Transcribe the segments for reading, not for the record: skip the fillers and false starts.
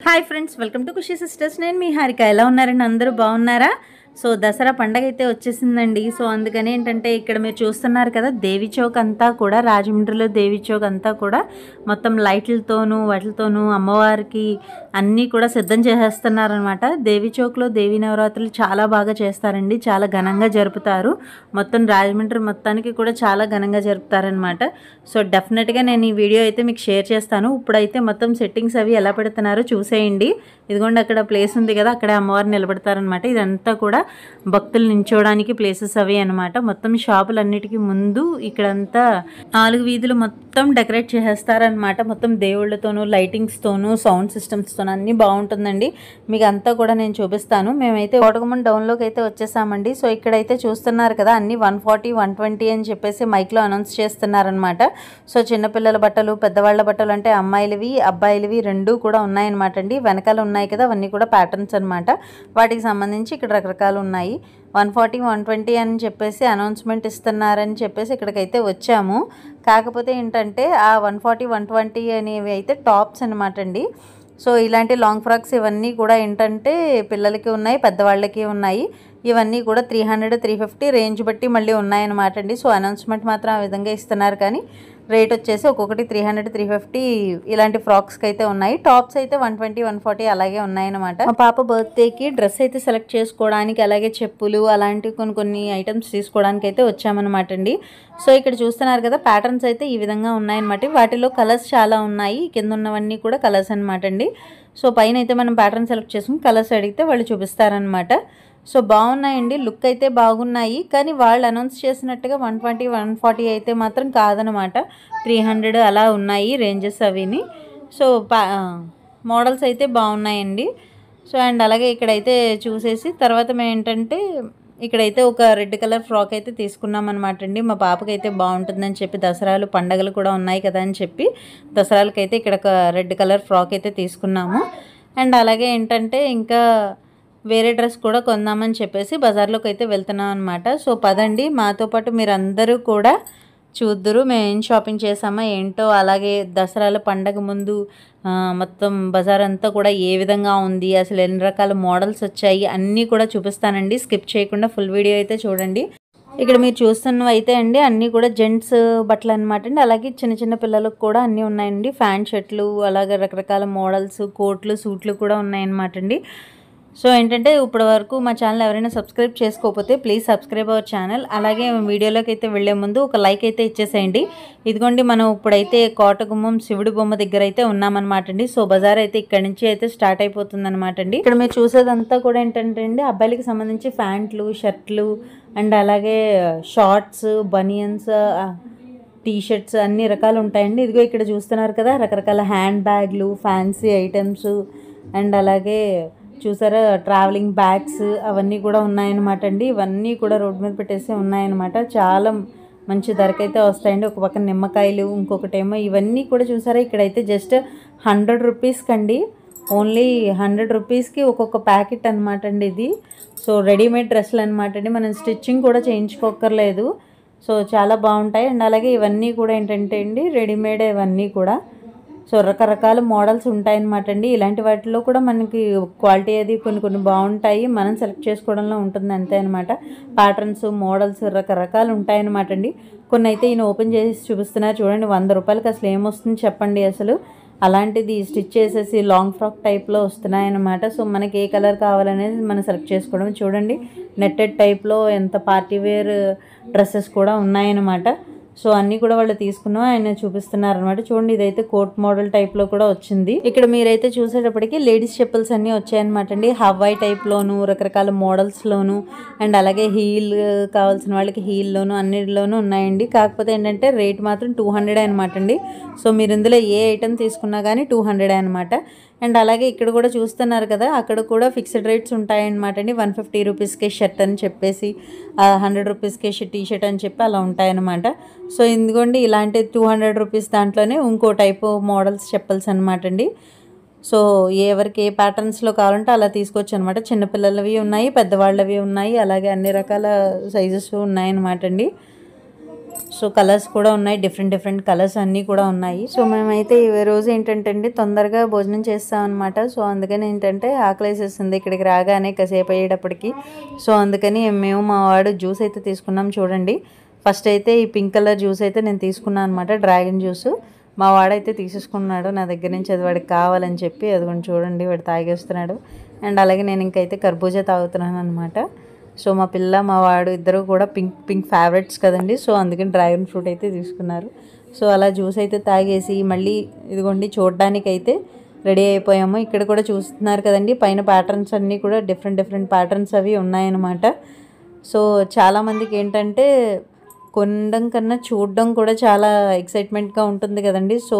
Hi friends, welcome to Khushi sisters. నేను మీ హారిక. ఎలా ఉన్నారండి? అందరూ బాగున్నారా? సో దసరా పండగ అయితే వచ్చేసిందండి. సో అందుకని ఏంటంటే ఇక్కడ మీరు చూస్తున్నారు కదా, దేవి చౌక్ అంతా కూడా, రాజమండ్రిలో దేవి చౌక్ అంతా కూడా మొత్తం లైట్లతోనూ వాటితోనూ అమ్మవారికి అన్నీ కూడా సిద్ధం చేసేస్తున్నారనమాట. దేవి చౌక్లో దేవి నవరాత్రులు చాలా బాగా చేస్తారండి, చాలా ఘనంగా జరుపుతారు. మొత్తం రాజమండ్రి మొత్తానికి కూడా చాలా ఘనంగా జరుపుతారనమాట. సో డెఫినెట్గా నేను ఈ వీడియో అయితే మీకు షేర్ చేస్తాను. ఇప్పుడైతే మొత్తం సెట్టింగ్స్ అవి ఎలా పెడుతున్నారో చూసేయండి. ఇదిగోండి, అక్కడ ప్లేస్ ఉంది కదా, అక్కడ అమ్మవారిని నిలబెడతారనమాట. ఇదంతా కూడా భక్తులు నించోడానికి ప్లేసెస్ అవి అనమాట. మొత్తం షాపులన్నిటికీ ముందు ఇక్కడంతా 4 వీధులు మొత్తం డెకరేట్ చేసేస్తారనమాట. మొత్తం దేవుళ్ళతోనూ లైటింగ్స్తోనూ సౌండ్ సిస్టమ్స్తోనూ అన్నీ బాగుంటుందండి. మీకు అంతా కూడా నేను చూపిస్తాను. మేమైతే కోటగుమ్మం డౌన్లోకి అయితే వచ్చేసామండి. సో ఇక్కడైతే చూస్తున్నారు కదా, అన్ని 140, 120 అని చెప్పేసి మైక్లో అనౌన్స్ చేస్తున్నారనమాట. సో చిన్నపిల్లల బట్టలు, పెద్దవాళ్ళ బట్టలు, అంటే అమ్మాయిలవి అబ్బాయిలవి రెండూ కూడా ఉన్నాయన్నమాట అండి. వెనకాల ఉన్నాయి కదా, అవన్నీ కూడా ప్యాటర్న్స్ అనమాట. వాటికి సంబంధించి ఇక్కడ రకరకాలు ఉన్నాయి. 140, 120 అని చెప్పేసి అనౌన్స్మెంట్ ఇస్తున్నారని చెప్పేసి ఇక్కడికైతే వచ్చాము. కాకపోతే ఏంటంటే ఆ 140, 120 అనేవి అయితే టాప్స్ అనమాట అండి. సో ఇలాంటి లాంగ్ ఫ్రాక్స్ ఇవన్నీ కూడా ఏంటంటే పిల్లలకి ఉన్నాయి, పెద్దవాళ్ళకి ఉన్నాయి. ఇవన్నీ కూడా 300, 350 రేంజ్ బట్టి మళ్ళీ ఉన్నాయన్నమాట అండి. సో అనౌన్స్మెంట్ మాత్రం ఆ విధంగా ఇస్తున్నారు, కానీ రేట్ వచ్చేసి ఒక్కొక్కటి 300, 350 ఇలాంటి ఫ్రాక్స్కి అయితే ఉన్నాయి. టాప్స్ అయితే 120, 140 అలాగే ఉన్నాయన్నమాట. మా పాప బర్త్డేకి డ్రెస్ అయితే సెలెక్ట్ చేసుకోవడానికి, అలాగే చెప్పులు అలాంటి కొన్ని ఐటమ్స్ తీసుకోవడానికి అయితే వచ్చామన్నమాట అండి. సో ఇక్కడ చూస్తున్నారు కదా, ప్యాటర్న్స్ అయితే ఈ విధంగా ఉన్నాయన్నమాట. వాటిలో కలర్స్ చాలా ఉన్నాయి. కింద ఉన్నవన్నీ కూడా కలర్స్ అనమాట అండి. సో పైన అయితే మనం ప్యాటర్న్ సెలెక్ట్ చేసుకుని కలర్స్ అడిగితే వాళ్ళు చూపిస్తారనమాట. సో బాగున్నాయండి, లుక్ అయితే బాగున్నాయి. కానీ వాళ్ళు అనౌన్స్ చేసినట్టుగా 120, 140 అయితే మాత్రం కాదనమాట. 300 అలా ఉన్నాయి రేంజెస్ అవిని. సో మోడల్స్ అయితే బాగున్నాయండి. సో అండ్ అలాగే ఇక్కడైతే చూసేసి తర్వాత మేము ఏంటంటే ఇక్కడైతే ఒక రెడ్ కలర్ ఫ్రాక్ అయితే తీసుకున్నాం అనమాట అండి. మా పాపకైతే బాగుంటుందని చెప్పి, దసరాలు పండగలు కూడా ఉన్నాయి కదా అని చెప్పి దసరాలకైతే ఇక్కడ ఒక రెడ్ కలర్ ఫ్రాక్ అయితే తీసుకున్నాము. అండ్ అలాగే ఏంటంటే ఇంకా వేరే డ్రెస్ కూడా కొందామని చెప్పేసి బజార్లోకి అయితే వెళ్తున్నాం అనమాట. సో పదండి, మాతో పాటు మీరందరూ కూడా చూద్దురు మేము ఏం షాపింగ్ చేసామో ఏంటో. అలాగే దసరాల పండగ ముందు మొత్తం బజార్ అంతా కూడా ఏ విధంగా ఉంది, అసలు ఎన్ని రకాల మోడల్స్ వచ్చాయి అన్నీ కూడా చూపిస్తానండి. స్కిప్ చేయకుండా ఫుల్ వీడియో అయితే చూడండి. ఇక్కడ మీరు చూస్తున్నవి అయితే అండి అన్నీ కూడా జెంట్స్ బట్టలు అనమాట అండి. అలాగే చిన్న చిన్న పిల్లలకు కూడా అన్నీ ఉన్నాయండి. ప్యాంట్ షర్ట్లు, అలాగే రకరకాల మోడల్స్, కోట్లు, సూట్లు కూడా ఉన్నాయన్నమాట అండి. సో ఏంటంటే ఇప్పటి వరకు మా ఛానల్ ఎవరైనా సబ్స్క్రైబ్ చేసుకోకపోతే ప్లీజ్ సబ్స్క్రైబ్ అవర్ ఛానల్. అలాగే వీడియోలోకి అయితే వెళ్లే ముందు ఒక లైక్ అయితే ఇచ్చేసేయండి. ఇదిగోండి, మనం ఇప్పుడైతే కోటగుమ్మం శివుడి బొమ్మ దగ్గర అయితే ఉన్నామన్నమాట అండి. సో బజార్ అయితే ఇక్కడ నుంచి అయితే స్టార్ట్ అయిపోతుంది అనమాట అండి. ఇక్కడ మీరు చూసేదంతా కూడా ఏంటంటే అండి అబ్బాయిలకి సంబంధించి ప్యాంట్లు, షర్ట్లు అండ్ అలాగే షార్ట్స్, బనియన్స్, టీషర్ట్స్ అన్ని రకాలు ఉంటాయండి. ఇదిగో ఇక్కడ చూస్తున్నారు కదా, రకరకాల హ్యాండ్ బ్యాగ్లు, ఫ్యాన్సీ ఐటమ్స్ అండ్ అలాగే చూసారా ట్రావెలింగ్ బ్యాగ్స్ అవన్నీ కూడా ఉన్నాయన్నమాట అండి. ఇవన్నీ కూడా రోడ్ మీద పెట్టేసి ఉన్నాయన్నమాట. చాలా మంచి ధరకైతే వస్తాయండి. ఒక పక్కన నిమ్మకాయలు, ఇంకొకటేమో ఇవన్నీ కూడా చూసారా, ఇక్కడైతే జస్ట్ 100 రూపీస్కి అండి, ఓన్లీ 100 రూపీస్కి ఒక్కొక్క ప్యాకెట్ అనమాట అండి ఇది. సో రెడీమేడ్ డ్రెస్సులు అనమాట అండి, మనం స్టిచ్చింగ్ కూడా చేయించుకోక్కర్లేదు. సో చాలా బాగుంటాయి. అండ్ అలాగే ఇవన్నీ కూడా ఏంటంటే అండి రెడీమేడ్ ఇవన్నీ కూడా. సో రకరకాల మోడల్స్ ఉంటాయన్నమాట అండి. ఇలాంటి వాటిలో కూడా మనకి క్వాలిటీ అది కొన్ని బాగుంటాయి, మనం సెలెక్ట్ చేసుకోవడంలో ఉంటుంది అంతే అనమాట. ప్యాటర్న్స్, మోడల్స్ రకరకాలు ఉంటాయన్నమాట అండి. కొన్ని అయితే ఈయన ఓపెన్ చేసి చూపిస్తున్నారు చూడండి. 100 రూపాయలకి అసలు ఏమొస్తుంది చెప్పండి అసలు. అలాంటిది స్టిచ్ చేసేసి లాంగ్ ఫ్రాక్ టైప్లో వస్తున్నాయన్నమాట. సో మనకి ఏ కలర్ కావాలనేది మనం సెలెక్ట్ చేసుకోవడం. చూడండి, నెట్టెడ్ టైప్లో ఎంత పార్టీ వేర్ డ్రెస్సెస్ కూడా ఉన్నాయన్నమాట. సో అన్నీ కూడా వాళ్ళు తీసుకున్నాం, ఆయన చూపిస్తున్నారు అనమాట. చూడండి, ఇదైతే కోట్ మోడల్ టైప్లో కూడా వచ్చింది. ఇక్కడ మీరైతే చూసేటప్పటికి లేడీస్ చెప్పల్స్ అన్నీ వచ్చాయన్నమాట అండి. హవాయి టైప్లోను, రకరకాల మోడల్స్లోను అండ్ అలాగే హీల్ కావాల్సిన వాళ్ళకి హీల్లోను అన్నిటిలోనూ ఉన్నాయండి. కాకపోతే ఏంటంటే రేట్ మాత్రం 200 అనమాట అండి. సో మీరు ఇందులో ఏ ఐటెం తీసుకున్నా కానీ 200 అనమాట. అండ్ అలాగే ఇక్కడ కూడా చూస్తున్నారు కదా, అక్కడ కూడా ఫిక్స్డ్ రేట్స్ ఉంటాయన్నమాట అండి. 150 రూపీస్కే షర్ట్ అని చెప్పేసి, 100 రూపీస్కే టీషర్ట్ అని చెప్పి అలా ఉంటాయన్నమాట. సో ఇదిగోండి, ఇలాంటి 200 రూపీస్ దాంట్లోనే ఇంకో టైపు మోడల్స్ చెప్పల్స్ అనమాట అండి. సో ఎవరికి ఏ ప్యాటర్న్స్లో కావాలంటే అలా తీసుకోవచ్చు అనమాట. చిన్నపిల్లలవి ఉన్నాయి, పెద్దవాళ్ళవి ఉన్నాయి, అలాగే అన్ని రకాల సైజెస్ ఉన్నాయన్నమాట అండి. సో కలర్స్ కూడా ఉన్నాయి, డిఫరెంట్ కలర్స్ అన్నీ కూడా ఉన్నాయి. సో మేమైతే ఈ రోజు ఏంటంటే అండి తొందరగా భోజనం చేస్తాం అనమాట. సో అందుకని ఏంటంటే ఆకలేసేస్తుంది ఇక్కడికి రాగానే కాసేపు అయ్యేటప్పటికి. సో అందుకని మేము మా వాడు జ్యూస్ అయితే తీసుకున్నాం. చూడండి, ఫస్ట్ అయితే ఈ పింక్ కలర్ జ్యూస్ అయితే నేను తీసుకున్నాను అనమాట, డ్రాగన్ జ్యూస్. మా వాడైతే తీసేసుకున్నాడు నా దగ్గర నుంచి, అది వాడికి కావాలని చెప్పి. అదిగోండి చూడండి, వాడు తాగేస్తున్నాడు. అండ్ అలాగే నేను ఇంకైతే కర్బూజా తాగుతున్నాను అనమాట. సో మా పిల్ల మా వాడు ఇద్దరు కూడా పింక్ ఫేవరెట్స్ కదండి. సో అందుకని డ్రాగన్ ఫ్రూట్ అయితే తీసుకున్నారు. సో అలా జ్యూస్ అయితే తాగేసి మళ్ళీ ఇదిగోండి చూడడానికి అయితే రెడీ అయిపోయాము. ఇక్కడ కూడా చూస్తున్నారు కదండి, పైన ప్యాటర్న్స్ అన్నీ కూడా డిఫరెంట్ ప్యాటర్న్స్ అవి ఉన్నాయన్నమాట. సో చాలామందికి ఏంటంటే కొనడం కన్నా చూడడం కూడా చాలా ఎక్సైట్మెంట్గా ఉంటుంది కదండి. సో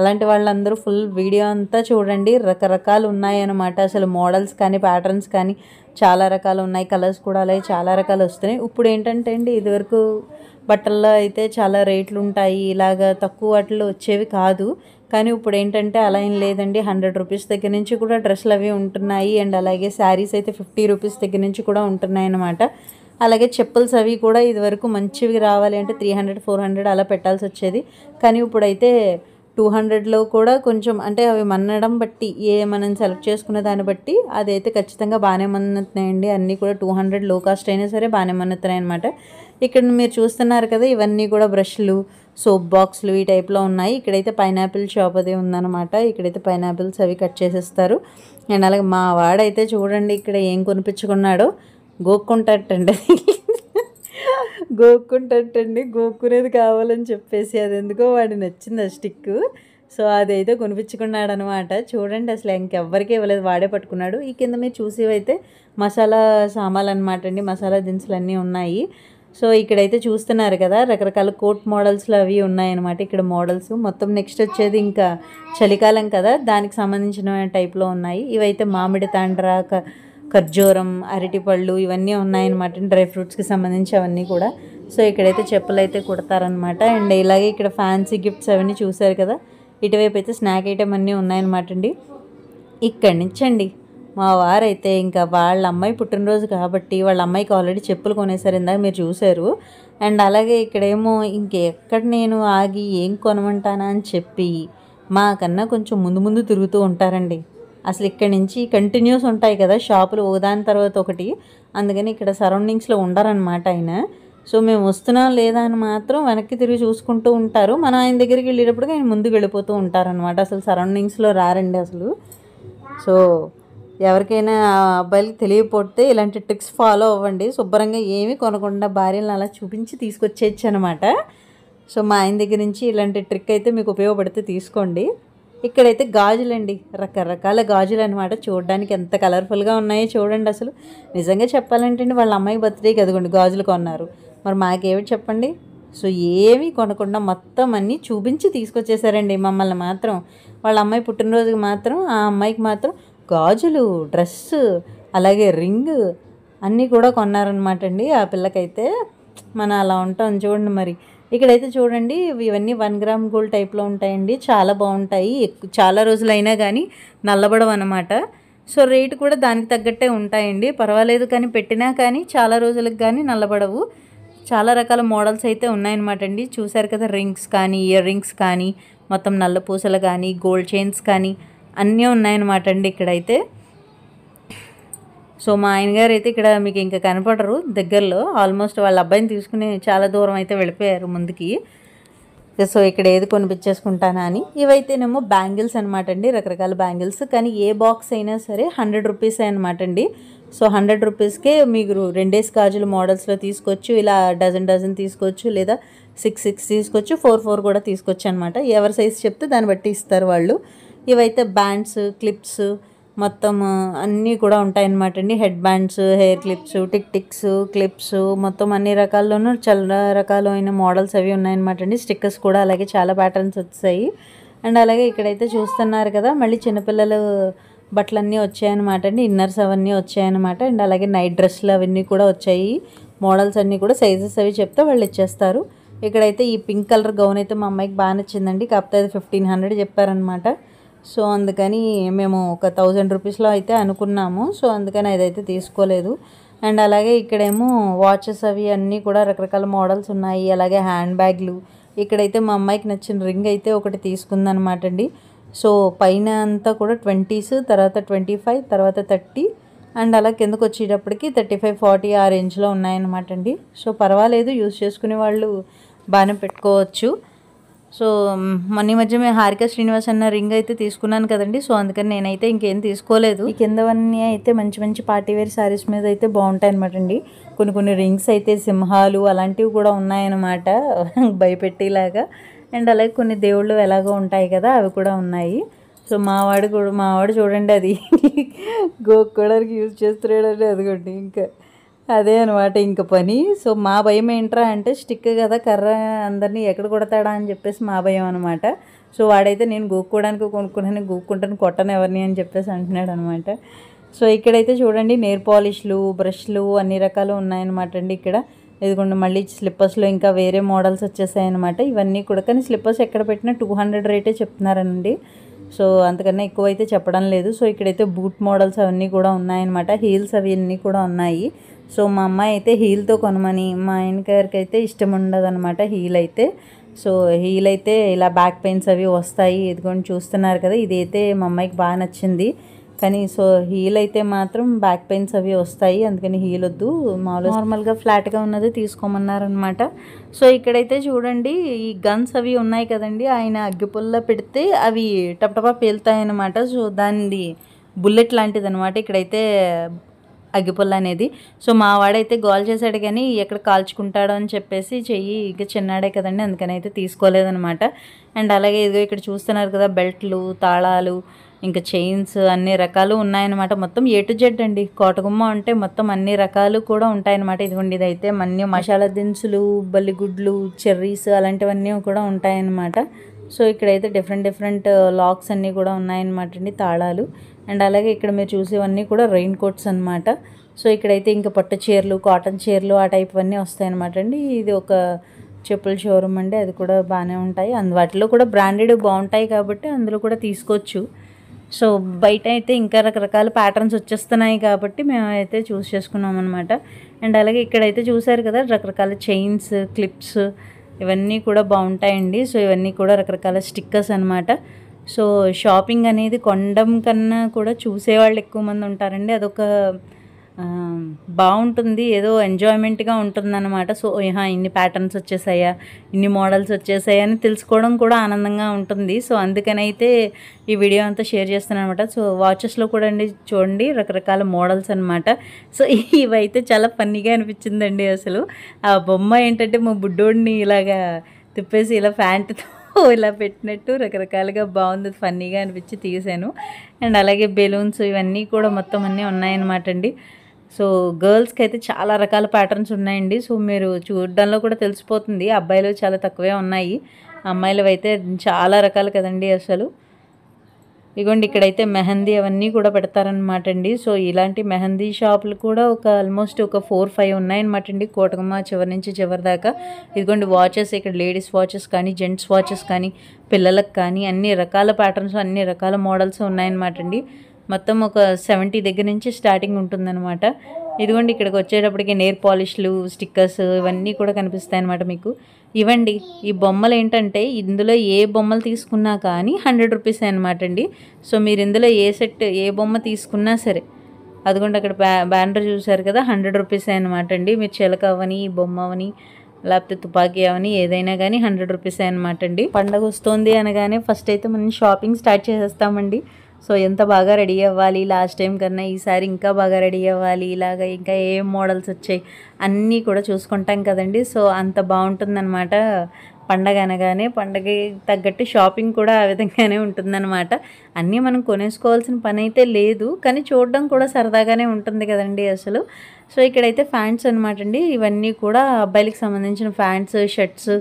అలాంటి వాళ్ళందరూ ఫుల్ వీడియో అంతా చూడండి. రకరకాలు ఉన్నాయన్నమాట. అసలు మోడల్స్ కానీ ప్యాటర్న్స్ కానీ చాలా రకాలు ఉన్నాయి. కలర్స్ కూడా అలాగే చాలా రకాలు వస్తున్నాయి. ఇప్పుడు ఏంటంటే అండి ఇదివరకు బట్టల్లో అయితే చాలా రేట్లు ఉంటాయి, ఇలాగ తక్కువ వాటిలో వచ్చేవి కాదు. కానీ ఇప్పుడు ఏంటంటే అలా ఏం లేదండి, 100 రూపీస్ దగ్గర నుంచి కూడా డ్రెస్సులు అవి ఉంటున్నాయి. అండ్ అలాగే శారీస్ అయితే 50 రూపీస్ దగ్గర నుంచి కూడా ఉంటున్నాయి అన్నమాట. అలాగే చెప్పుల్స్ అవి కూడా ఇదివరకు మంచివి రావాలి అంటే 300 400 అలా పెట్టాల్సి వచ్చేది. కానీ ఇప్పుడైతే 200లో కూడా కొంచెం అంటే అవి మన్నడం బట్టి మనం సెలెక్ట్ చేసుకున్న దాన్ని బట్టి అదైతే ఖచ్చితంగా బాగానే మన్నుతున్నాయండి. అన్నీ కూడా 200 లో కాస్ట్ అయినా సరే బాగానే మన్నుతున్నాయి అనమాట. ఇక్కడ మీరు చూస్తున్నారు కదా, ఇవన్నీ కూడా బ్రష్లు, సోప్ బాక్స్లు ఈ టైప్లో ఉన్నాయి. ఇక్కడైతే పైనాపిల్ షాప్ అది ఉందన్నమాట. ఇక్కడైతే పైనాపిల్స్ అవి కట్ చేసేస్తారు. అండ్ అలాగే మా వాడైతే చూడండి ఇక్కడ ఏం కొనిపించుకున్నాడో, గోక్కుంటాటండి గోక్కునేది కావాలని చెప్పేసి అది ఎందుకో వాడికి నచ్చింది ఆ స్టిక్. సో అదైతే కొనిపించుకున్నాడు అనమాట. చూడండి అసలు ఇంకెవ్వరికి ఇవ్వలేదు, వాడే పట్టుకున్నాడు. ఈ కింద మీరు చూసేవైతే మసాలా సామాన్లు అనమాట అండి, మసాలా దినుసులు అన్నీ ఉన్నాయి. సో ఇక్కడైతే చూస్తున్నారు కదా, రకరకాల కోట్ మోడల్స్లో అవి ఉన్నాయన్నమాట. ఇక్కడ మోడల్స్ మొత్తం. నెక్స్ట్ వచ్చేది ఇంకా చలికాలం కదా, దానికి సంబంధించిన టైప్లో ఉన్నాయి. ఇవైతే మామిడి తాండ్ర, ఖర్జూరం, అరటిపళ్ళు ఇవన్నీ ఉన్నాయన్నమాట, డ్రై ఫ్రూట్స్కి సంబంధించి అవన్నీ కూడా. సో ఇక్కడైతే చెప్పులు అయితే కుడతారనమాట. అండ్ ఇలాగే ఇక్కడ ఫ్యాన్సీ గిఫ్ట్స్ అవన్నీ చూసారు కదా, ఇటువైపు అయితే స్నాక్ ఐటమ్ అన్నీ ఉన్నాయన్నమాట అండి. ఇక్కడి నుంచి అండి మా వారైతే ఇంకా వాళ్ళ అమ్మాయి పుట్టినరోజు కాబట్టి వాళ్ళ అమ్మాయికి ఆల్రెడీ చెప్పులు కొనేసారు, ఇందాక మీరు చూసారు. అండ్ అలాగే ఇక్కడేమో ఇంకెక్కడ నేను ఆగి ఏం కొనమంటానా అని చెప్పి మాకన్నా కొంచెం ముందు తిరుగుతూ ఉంటారండి. అసలు ఇక్కడి నుంచి కంటిన్యూస్ ఉంటాయి కదా షాపులు, ఒకదాని తర్వాత ఒకటి. అందుకని ఇక్కడ సరౌండింగ్స్లో ఉండరనమాట ఆయన. సో మేము వస్తున్నాం లేదా అని మాత్రం వెనక్కి తిరిగి చూసుకుంటూ ఉంటారు. మనం ఆయన దగ్గరికి వెళ్ళేటప్పుడు ఆయన ముందుకు వెళ్ళిపోతూ ఉంటారనమాట. అసలు సరౌండింగ్స్లో రారండి అసలు. సో ఎవరికైనా అబ్బాయిలకి తెలియకపోతే ఇలాంటి ట్రిక్స్ ఫాలో అవ్వండి. శుభ్రంగా ఏమీ కొనకుండా భార్యలను అలా చూపించి తీసుకొచ్చేయచ్చు అనమాట. సో మా ఆయన దగ్గర నుంచి ఇలాంటి ట్రిక్ అయితే మీకు ఉపయోగపడితే తీసుకోండి. ఇక్కడైతే గాజులండి, రకరకాల గాజులు అనమాట. చూడడానికి ఎంత కలర్ఫుల్గా ఉన్నాయో చూడండి. అసలు నిజంగా చెప్పాలంటే వాళ్ళ అమ్మాయి బర్త్డేకి అదిగోండి గాజులు కొన్నారు. మరి మాకేమిటి చెప్పండి. సో ఏమీ కొనకుండా మొత్తం అన్నీ చూపించి తీసుకొచ్చేసారండి మమ్మల్ని మాత్రం. వాళ్ళ అమ్మాయి పుట్టినరోజుకి మాత్రం ఆ అమ్మాయికి మాత్రం గాజులు, డ్రెస్సు, అలాగే రింగ్ అన్నీ కూడా కొన్నారనమాట అండి. ఆ పిల్లకైతే మనం అలా ఉంటాం చూడండి. మరి ఇక్కడైతే చూడండి ఇవన్నీ 1 గ్రామ్ గోల్డ్ టైప్లో ఉంటాయండి. చాలా బాగుంటాయి, చాలా రోజులైనా కానీ నల్లబడవు అనమాట. సో రేటు కూడా దానికి తగ్గట్టే ఉంటాయండి, పర్వాలేదు. కానీ పెట్టినా కానీ చాలా రోజులకు కానీ నల్లబడవు. చాలా రకాల మోడల్స్ అయితే ఉన్నాయన్నమాట అండి. చూసారు కదా, రింగ్స్ కానీ, ఇయర్ రింగ్స్ కానీ, మొత్తం నల్ల పూసలు కానీ, గోల్డ్ చైన్స్ కానీ అన్నీ ఉన్నాయన్నమాట అండి ఇక్కడైతే. సో మా ఆయన గారు అయితే ఇక్కడ మీకు ఇంకా కనపడరు దగ్గరలో. ఆల్మోస్ట్ వాళ్ళ అబ్బాయిని తీసుకుని చాలా దూరం అయితే వెళ్ళిపోయారు ముందుకి. సో ఇక్కడ ఏది కొనిపించేసుకుంటానా అని. ఇవైతేనేమో బ్యాంగిల్స్ అనమాట అండి, రకరకాల బ్యాంగిల్స్. కానీ ఏ బాక్స్ అయినా సరే 100 రూపీస్ అనమాట అండి. సో 100 రూపీస్కే మీరు 2 గాజుల మోడల్స్లో తీసుకోవచ్చు. ఇలా డజన్ తీసుకోవచ్చు, లేదా 6 తీసుకోవచ్చు, 4 కూడా తీసుకోవచ్చు అనమాట. ఎవరి సైజు చెప్తే దాన్ని బట్టి ఇస్తారు వాళ్ళు. ఇవైతే బ్యాండ్స్, క్లిప్స్ మొత్తం అన్నీ కూడా ఉంటాయన్నమాట అండి. Headbands, hair clips, ticks, clips మొత్తం అన్ని రకాల్లోనూ చాలా రకాలైన మోడల్స్ అవి ఉన్నాయన్నమాట అండి. స్టిక్కర్స్ కూడా అలాగే చాలా ప్యాటర్న్స్ వచ్చాయి. అండ్ అలాగే ఇక్కడైతే చూస్తున్నారు కదా, మళ్ళీ చిన్నపిల్లలు బట్టలన్నీ వచ్చాయన్నమాట అండి. ఇన్నర్స్ అవన్నీ వచ్చాయన్నమాట. అండ్ అలాగే నైట్ డ్రెస్సులు అవన్నీ కూడా వచ్చాయి. మోడల్స్ అన్నీ కూడా సైజెస్ అవి చెప్తే వాళ్ళు ఇచ్చేస్తారు. ఇక్కడైతే ఈ పింక్ కలర్ గౌన్ అయితే మా అమ్మాయికి బాగా నచ్చిందండి. కాకపోతే అది 1500 చెప్పారనమాట. సో అందుకని మేము ఒక 1000 రూపీస్లో అయితే అనుకున్నాము. సో అందుకని అదైతే తీసుకోలేదు. అండ్ అలాగే ఇక్కడేమో వాచెస్ అవి అన్నీ కూడా రకరకాల మోడల్స్ ఉన్నాయి. అలాగే హ్యాండ్ బ్యాగ్లు. ఇక్కడైతే మా అమ్మాయికి నచ్చిన రింగ్ అయితే ఒకటి తీసుకుందనమాట అండి. సో పైన అంతా కూడా 20s, తర్వాత 25, తర్వాత 30 అండ్ అలా కిందకు వచ్చేటప్పటికి 35, 40 ఆ రేంజ్లో ఉన్నాయన్నమాట అండి. సో పర్వాలేదు, యూజ్ చేసుకునే వాళ్ళు బాగానే పెట్టుకోవచ్చు. సో మొన్న ఈ మధ్య మేము హారిక శ్రీనివాస్ అన్న రింగ్ అయితే తీసుకున్నాను కదండి. సో అందుకని నేనైతే ఇంకేం తీసుకోలేదు. ఈ కిందవన్నీ అయితే మంచి మంచి పార్టీవేర్ శారీస్ మీద అయితే బాగుంటాయి అనమాట అండి. కొన్ని రింగ్స్ అయితే సింహాలు అలాంటివి కూడా ఉన్నాయన్నమాట, భయపెట్టేలాగా. అండ్ అలాగే కొన్ని దేవుళ్ళు ఎలాగో ఉంటాయి కదా, అవి కూడా ఉన్నాయి. సో మావాడు చూడండి, అది గోక్కోవడానికి యూజ్ చేస్తున్నాడండి. అదిగోండి ఇంకా అదే అనమాట ఇంక పని. సో మా భయం ఏంట్రా అంటే, స్టిక్ కదా కర్ర, అందరినీ ఎక్కడ కొడతాడా అని చెప్పేసి మా భయం అనమాట. సో వాడైతే నేను గోక్కోవడానికి గోక్కుంటాను, కొట్టను ఎవరిని అని చెప్పేసి అంటున్నాడు అనమాట. సో ఇక్కడైతే చూడండి నెయిల్ పాలిష్లు, బ్రష్లు అన్ని రకాలు ఉన్నాయన్నమాట అండి. ఇక్కడ ఇదిగోండి మళ్ళీ స్లిప్పర్స్లో ఇంకా వేరే మోడల్స్ వచ్చేసాయి అనమాట. ఇవన్నీ కూడా, కానీ స్లిప్పర్స్ ఎక్కడ పెట్టినా 200 రేటే చెప్తున్నారండి. సో అంతకన్నా ఎక్కువ అయితే చెప్పడం లేదు. సో ఇక్కడైతే బూట్ మోడల్స్ అవన్నీ కూడా ఉన్నాయన్నమాట. హీల్స్ అవి అన్నీ కూడా ఉన్నాయి. సో మా అమ్మాయి అయితే హీల్తో కొనమని, మా ఆయన గారికి అయితే ఇష్టం ఉండదు అనమాట హీల్ అయితే. సో హీల్ అయితే ఇలా బ్యాక్ పెయిన్స్ అవి వస్తాయి. ఇదిగోండి చూస్తున్నారు కదా, ఇదైతే మా అమ్మాయికి బాగా నచ్చింది. కానీ సో హీల్ అయితే మాత్రం బ్యాక్ పెయిన్స్ అవి వస్తాయి, అందుకని హీల్ వద్దు, నార్మల్గా ఫ్లాట్గా ఉన్నది తీసుకోమన్నారనమాట. సో ఇక్కడైతే చూడండి ఈ గన్స్ అవి ఉన్నాయి కదండి, ఆయన అగ్గిపుల్ల పెడితే అవి టపటపా పేలుతాయి అన్నమాట. సో దానిది బుల్లెట్ లాంటిది అనమాట ఇక్కడైతే అగ్గిపుల్ల అనేది. సో మా వాడైతే గోల్ చేశాడు, కానీ ఎక్కడ కాల్చుకుంటాడో అని చెప్పేసి చెయ్యి ఇక చిన్నాడే కదండి, అందుకని అయితే తీసుకోలేదనమాట. అండ్ అలాగే ఇదిగో ఇక్కడ చూస్తున్నారు కదా, బెల్ట్లు, తాళాలు, ఇంకా చైన్స్ అన్ని రకాలు ఉన్నాయన్నమాట. మొత్తం A to Z అండి. కోటగుమ్మ అంటే మొత్తం అన్ని రకాలు కూడా ఉంటాయన్నమాట. ఇదిగోండి ఇదైతే అన్ని మసాలా దినుసులు, బల్లిగుడ్లు, చెర్రీస్ అలాంటివన్నీ కూడా ఉంటాయన్నమాట. సో ఇక్కడైతే డిఫరెంట్ లాక్స్ అన్నీ కూడా ఉన్నాయన్నమాట అండి, తాళాలు. అండ్ అలాగే ఇక్కడ మీరు చూసేవన్నీ కూడా రెయిన్ కోట్స్ అనమాట. సో ఇక్కడైతే ఇంకా పట్టు చీరలు, కాటన్ చీరలు ఆ టైప్ అన్నీ వస్తాయన్నమాట అండి. ఇది ఒక చెప్పుల షోరూమ్ అండి, అది కూడా బాగానే ఉంటాయి. వాటిలో కూడా బ్రాండెడ్ బాగుంటాయి కాబట్టి అందులో కూడా తీసుకోవచ్చు. సో బయట అయితే ఇంకా రకరకాల ప్యాటర్న్స్ వచ్చేస్తున్నాయి కాబట్టి మేమైతే చూస్ చేసుకున్నాం అనమాట. అండ్ అలాగే ఇక్కడైతే చూసారు కదా, రకరకాల చైన్స్, క్లిప్స్ ఇవన్నీ కూడా బాగుంటాయండి. సో ఇవన్నీ కూడా రకరకాల స్టిక్కర్స్ అనమాట. సో షాపింగ్ అనేది కొనడం కన్నా కూడా చూసేవాళ్ళు ఎక్కువ మంది ఉంటారండి. అదొక బాగుంటుంది, ఏదో ఎంజాయ్మెంట్గా ఉంటుందన్నమాట. సో ఇన్ని ప్యాటర్న్స్ వచ్చేసాయా, ఇన్ని మోడల్స్ వచ్చేసాయా అని తెలుసుకోవడం కూడా ఆనందంగా ఉంటుంది. సో అందుకనైతే ఈ వీడియో అంతా షేర్ చేస్తాను అనమాట. సో వాచెస్లో కూడా అండి చూడండి రకరకాల మోడల్స్ అనమాట. సో ఇవైతే చాలా ఫన్నీగా అనిపించిందండి. అసలు ఆ బొమ్మ ఏంటంటే మా బుడ్డోడిని ఇలాగా తిప్పేసి ఇలా ప్యాంటుతో ఇలా పెట్టినట్టు రకరకాలుగా బాగుంది, ఫన్నీగా అనిపించి తీసాను. అండ్ అలాగే బెలూన్స్ ఇవన్నీ కూడా మొత్తం అన్నీ ఉన్నాయన్నమాట అండి. సో గర్ల్స్కి అయితే చాలా రకాల ప్యాటర్న్స్ ఉన్నాయండి. సో మీరు చూడడంలో కూడా తెలిసిపోతుంది, అబ్బాయిలు చాలా తక్కువే ఉన్నాయి, అమ్మాయిలు అయితే చాలా రకాలు కదండి అసలు. ఇగోండి ఇక్కడైతే మెహందీ అవన్నీ కూడా పెడతారనమాట అండి. సో ఇలాంటి మెహందీ షాపులు కూడా ఆల్మోస్ట్ ఒక 4-5 ఉన్నాయన్నమాట అండి, కోటగుమ్మ చివరి నుంచి చివరి దాకా. ఇదిగోండి వాచెస్, ఇక్కడ లేడీస్ వాచెస్ కానీ, జెంట్స్ వాచెస్ కానీ, పిల్లలకు కానీ అన్ని రకాల ప్యాటర్న్స్, అన్ని రకాల మోడల్స్ ఉన్నాయన్నమాట అండి. మొత్తం ఒక 70 దగ్గర నుంచి స్టార్టింగ్ ఉంటుందన్నమాట. ఇదిగోండి ఇక్కడికి వచ్చేటప్పటికి నెయిల్ పాలిష్లు, స్టిక్కర్స్ ఇవన్నీ కూడా కనిపిస్తాయి అన్నమాట మీకు. ఇవ్వండి ఈ బొమ్మలు ఏంటంటే, ఇందులో ఏ బొమ్మలు తీసుకున్నా కానీ 100 రూపీస్ అనమాట అండి. సో మీరు ఇందులో ఏ సెట్ ఏ బొమ్మ తీసుకున్నా సరే, అదిగోండి అక్కడ బ్యానర్ చూసారు కదా, 100 రూపీస్ అనమాట అండి. మీరు చిలక అవని, బొమ్మ అవని, లేకపోతే తుపాకీ అవని ఏదైనా కానీ 100 రూపీస్ అనమాట అండి. పండగ వస్తుంది అనగానే ఫస్ట్ అయితే మనం షాపింగ్ స్టార్ట్ చేసేస్తామండి. సో ఎంత బాగా రెడీ అవ్వాలి, లాస్ట్ టైం కన్నా ఈసారి ఇంకా బాగా రెడీ అవ్వాలి, ఇలాగ ఇంకా ఏం మోడల్స్ వచ్చాయి అన్నీ కూడా చూసుకుంటాం కదండి. సో అంత బాగుంటుందన్నమాట పండగ అనగానే. పండగకి తగ్గట్టు షాపింగ్ కూడా ఆ విధంగానే ఉంటుందన్నమాట. అన్నీ మనం కొనేసుకోవాల్సిన పని అయితే లేదు, కానీ చూడడం కూడా సరదాగానే ఉంటుంది కదండి అసలు. సో ఇక్కడైతే ఫ్యాంట్స్ అనమాట అండి, ఇవన్నీ కూడా అబ్బాయిలకి సంబంధించిన ఫ్యాంట్స్, షర్ట్స్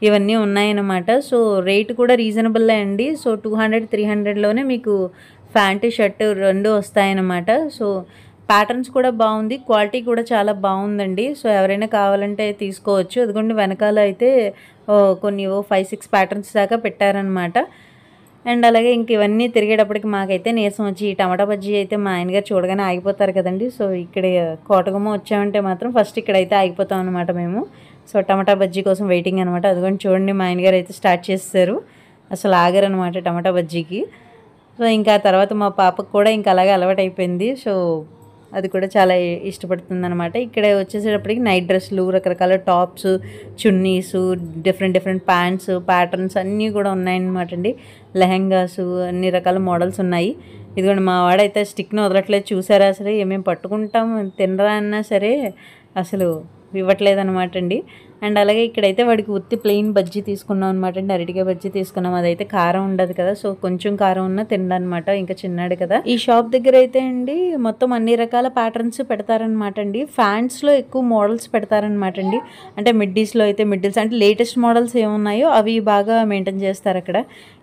ఇవన్నీ ఉన్నాయన్నమాట. సో రేట్ కూడా రీజనబుల్లే అండి. సో 200-300లోనే మీకు ప్యాంటు, షర్టు 2 వస్తాయన్నమాట. సో ప్యాటర్న్స్ కూడా బాగుంది, క్వాలిటీ కూడా చాలా బాగుందండి. సో ఎవరైనా కావాలంటే తీసుకోవచ్చు. అదిగోండి వెనకాల అయితే కొన్ని 5-6 ప్యాటర్న్స్ దాకా పెట్టారనమాట. అండ్ అలాగే ఇంక ఇవన్నీ తిరిగేటప్పటికి మాకైతే నీరసం వచ్చి ఈ టమాటా బజ్జీ అయితే మా ఆయనగారు చూడగానే ఆగిపోతారు కదండి. సో ఇక్కడ కోటగుమ్మ వచ్చామంటే మాత్రం ఫస్ట్ ఇక్కడైతే ఆగిపోతాం అనమాట మేము. సో టమాటా బజ్జీ కోసం వెయిటింగ్ అనమాట. అదిగోండి చూడండి, మా ఆయనగారు అయితే స్టార్ట్ చేస్తారు, అసలు ఆగారనమాట టమాటా బజ్జీకి. సో ఇంకా తర్వాత మా పాపకు కూడా ఇంకా అలాగే అలవాటు అయిపోయింది. సో అది కూడా చాలా ఇష్టపడుతుంది అనమాట. ఇక్కడ వచ్చేసేటప్పటికి నైట్ డ్రెస్సులు, రకరకాల టాప్స్, చున్నీసు, డిఫరెంట్ ప్యాంట్స్, ప్యాటర్న్స్ అన్నీ కూడా ఉన్నాయన్నమాట అండి. లెహెంగాస్, అన్ని రకాల మోడల్స్ ఉన్నాయి. ఇదిగోండి మా వాడైతే స్టిక్ను వదలట్లేదు, చూసారా అసలు ఏమేమి పట్టుకుంటాం తినరా అన్నా సరే అసలు ఇవ్వట్లేదు అనమాట అండి. అండ్ అలాగే ఇక్కడైతే వాడికి ఉత్తి ప్లెయిన్ బజ్జీ తీసుకున్నాం అనమాట అండి, అరటికాయ బజ్జీ తీసుకున్నాం. అదైతే కారం ఉండదు కదా, సో కొంచెం కారం ఉన్నా తినడనమాట, ఇంకా చిన్నాడు కదా. ఈ షాప్ దగ్గర అయితే అండి మొత్తం అన్ని రకాల ప్యాటర్న్స్ పెడతారనమాట అండి. ఫ్యాంట్స్లో ఎక్కువ మోడల్స్ పెడతారనమాట అండి. అంటే మిడ్డీస్లో అయితే మిడ్డీస్ అంటే లేటెస్ట్ మోడల్స్ ఏమున్నాయో అవి బాగా మెయింటైన్ చేస్తారు అక్కడ.